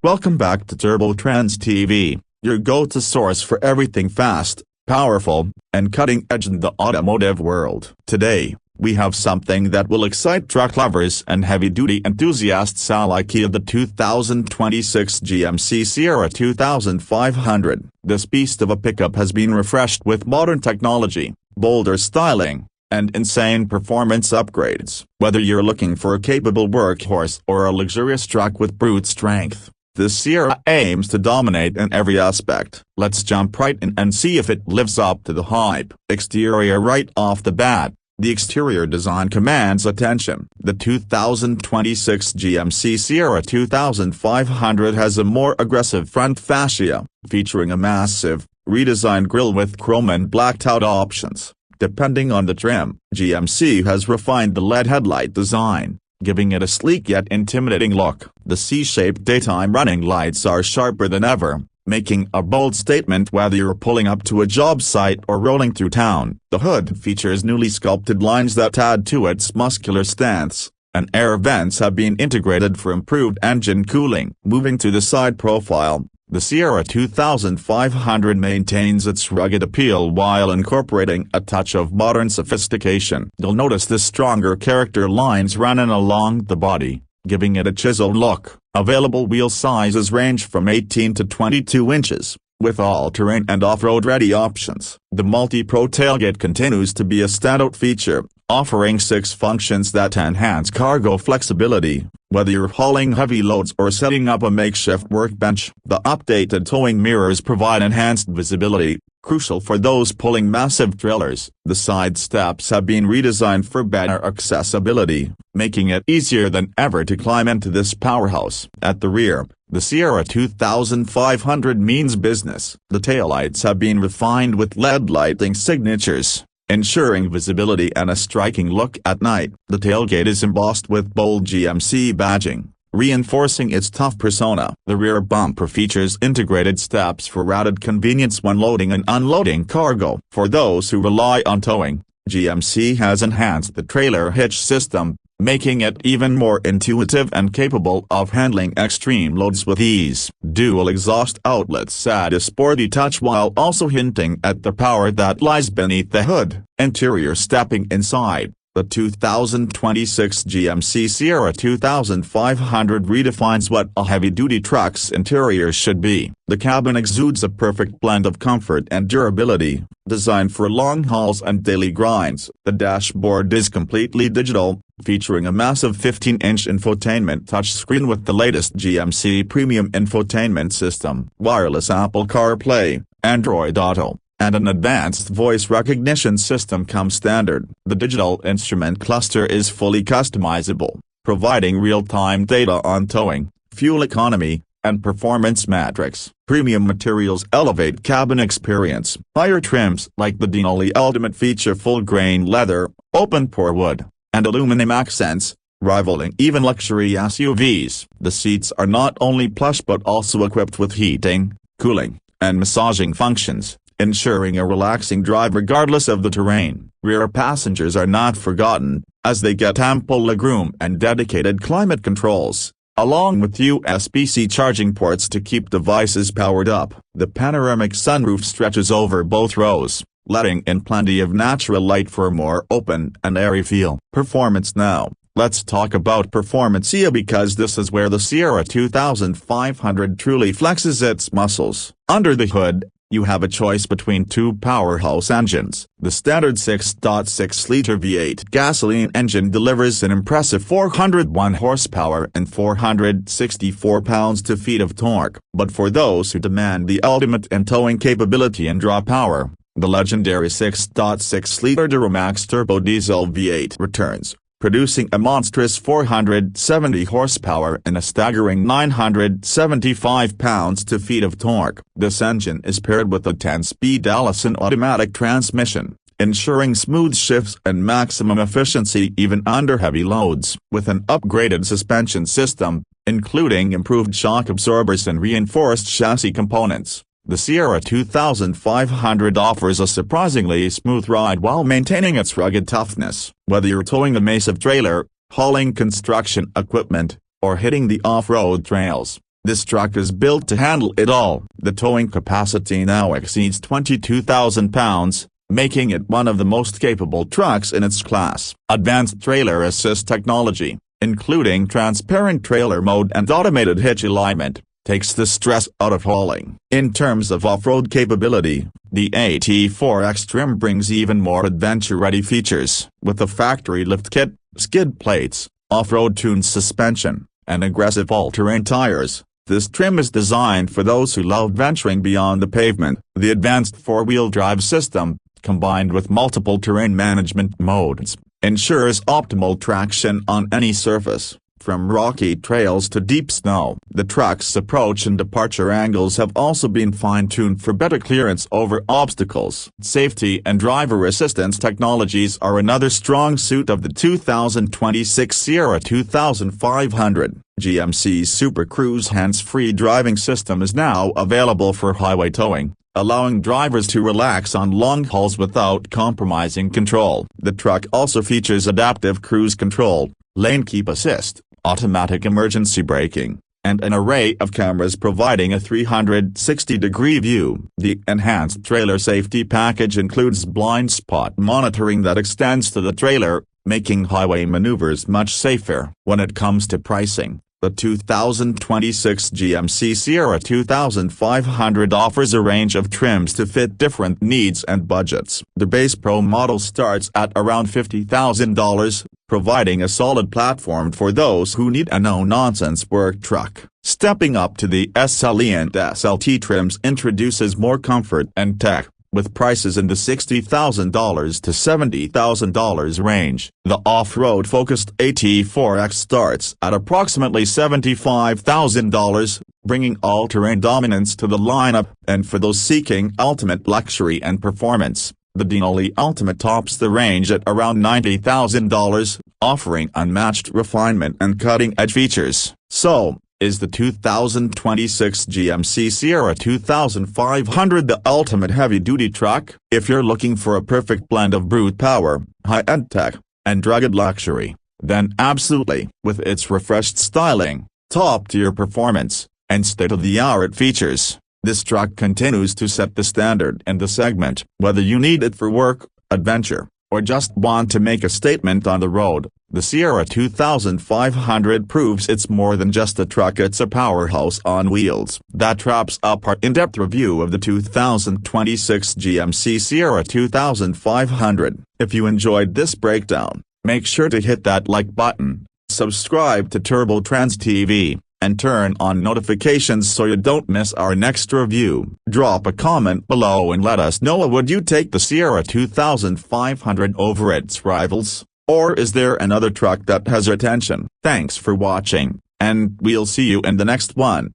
Welcome back to Trendz TV, your go-to source for everything fast, powerful, and cutting-edge in the automotive world. Today, we have something that will excite truck lovers and heavy-duty enthusiasts alike: the 2026 GMC Sierra 2500. This beast of a pickup has been refreshed with modern technology, bolder styling, and insane performance upgrades. Whether you're looking for a capable workhorse or a luxurious truck with brute strength, this Sierra aims to dominate in every aspect. Let's jump right in and see if it lives up to the hype. Exterior. Right off the bat, the exterior design commands attention. The 2026 GMC Sierra 2500 has a more aggressive front fascia, featuring a massive, redesigned grille with chrome and blacked-out options. Depending on the trim, GMC has refined the LED headlight design, giving it a sleek yet intimidating look. The C-shaped daytime running lights are sharper than ever, making a bold statement whether you're pulling up to a job site or rolling through town. The hood features newly sculpted lines that add to its muscular stance, and air vents have been integrated for improved engine cooling. Moving to the side profile, the Sierra 2500 maintains its rugged appeal while incorporating a touch of modern sophistication. You'll notice the stronger character lines running along the body, giving it a chiseled look. Available wheel sizes range from 18 to 22 inches, with all-terrain and off-road ready options. The multi-pro tailgate continues to be a standout feature, offering 6 functions that enhance cargo flexibility, whether you're hauling heavy loads or setting up a makeshift workbench. The updated towing mirrors provide enhanced visibility, crucial for those pulling massive trailers. The side steps have been redesigned for better accessibility, making it easier than ever to climb into this powerhouse. At the rear, the Sierra 2500 means business. The taillights have been refined with LED lighting signatures, ensuring visibility and a striking look at night. The tailgate is embossed with bold GMC badging, reinforcing its tough persona. The rear bumper features integrated steps for added convenience when loading and unloading cargo. For those who rely on towing, GMC has enhanced the trailer hitch system, making it even more intuitive and capable of handling extreme loads with ease. Dual exhaust outlets add a sporty touch while also hinting at the power that lies beneath the hood. Interior. Stepping inside, the 2026 GMC Sierra 2500 redefines what a heavy-duty truck's interior should be. The cabin exudes a perfect blend of comfort and durability, designed for long hauls and daily grinds. The dashboard is completely digital, featuring a massive 15-inch infotainment touchscreen with the latest GMC premium infotainment system, wireless Apple CarPlay, Android Auto, and an advanced voice recognition system come standard. The digital instrument cluster is fully customizable, providing real-time data on towing, fuel economy, and performance metrics. Premium materials elevate cabin experience. Higher trims like the Denali Ultimate feature full-grain leather, open-pore wood, and aluminum accents, rivaling even luxury SUVs. The seats are not only plush but also equipped with heating, cooling, and massaging functions, ensuring a relaxing drive regardless of the terrain. Rear passengers are not forgotten, as they get ample legroom and dedicated climate controls, along with USB-C charging ports to keep devices powered up. The panoramic sunroof stretches over both rows, letting in plenty of natural light for a more open and airy feel. Performance. Now, let's talk about performance here, because this is where the Sierra 2500 truly flexes its muscles. Under the hood, you have a choice between 2 powerhouse engines. The standard 6.6-liter V8 gasoline engine delivers an impressive 401 horsepower and 464 pounds-feet of torque. But for those who demand the ultimate in towing capability and draw power, the legendary 6.6-liter Duramax Turbo Diesel V8 returns, producing a monstrous 470 horsepower and a staggering 975 pounds-feet of torque. This engine is paired with a 10-speed Allison automatic transmission, ensuring smooth shifts and maximum efficiency even under heavy loads. With an upgraded suspension system, including improved shock absorbers and reinforced chassis components, the Sierra 2500 offers a surprisingly smooth ride while maintaining its rugged toughness. Whether you're towing a massive trailer, hauling construction equipment, or hitting the off-road trails, This truck is built to handle it all. The towing capacity now exceeds 22,000 pounds, making it one of the most capable trucks in its class. Advanced trailer assist technology, including transparent trailer mode and automated hitch alignment, takes the stress out of hauling. In terms of off-road capability, the AT4X trim brings even more adventure-ready features. With a factory lift kit, skid plates, off-road tuned suspension, and aggressive all-terrain tires, this trim is designed for those who love venturing beyond the pavement. The advanced four-wheel drive system, combined with multiple terrain management modes, ensures optimal traction on any surface, from rocky trails to deep snow. The truck's approach and departure angles have also been fine-tuned for better clearance over obstacles. Safety and driver assistance technologies are another strong suit of the 2026 Sierra 2500. GMC's Super Cruise hands-free driving system is now available for highway towing, allowing drivers to relax on long hauls without compromising control. The truck also features adaptive cruise control, lane keep assist, automatic emergency braking, and an array of cameras providing a 360-degree view. The enhanced trailer safety package includes blind spot monitoring that extends to the trailer, making highway maneuvers much safer. When it comes to pricing, the 2026 GMC Sierra 2500 offers a range of trims to fit different needs and budgets. The base Pro model starts at around $50,000, providing a solid platform for those who need a no-nonsense work truck. Stepping up to the SLE and SLT trims introduces more comfort and tech, with prices in the $60,000 to $70,000 range. The off-road focused AT4X starts at approximately $75,000, bringing all-terrain dominance to the lineup. And for those seeking ultimate luxury and performance, the Denali Ultimate tops the range at around $90,000, offering unmatched refinement and cutting-edge features. So, is the 2026 GMC Sierra 2500 the ultimate heavy-duty truck? If you're looking for a perfect blend of brute power, high-end tech, and rugged luxury, then absolutely. With its refreshed styling, top-tier performance, and state-of-the-art features, this truck continues to set the standard in the segment. Whether you need it for work, adventure, or just want to make a statement on the road, the Sierra 2500 proves it's more than just a truck, it's a powerhouse on wheels. That wraps up our in-depth review of the 2026 GMC Sierra 2500. If you enjoyed this breakdown, make sure to hit that like button, subscribe to Trendz TV, and turn on notifications so you don't miss our next review. Drop a comment below and let us know, would you take the Sierra 2500 over its rivals? Or is there another truck that has your attention? Thanks for watching, and we'll see you in the next one.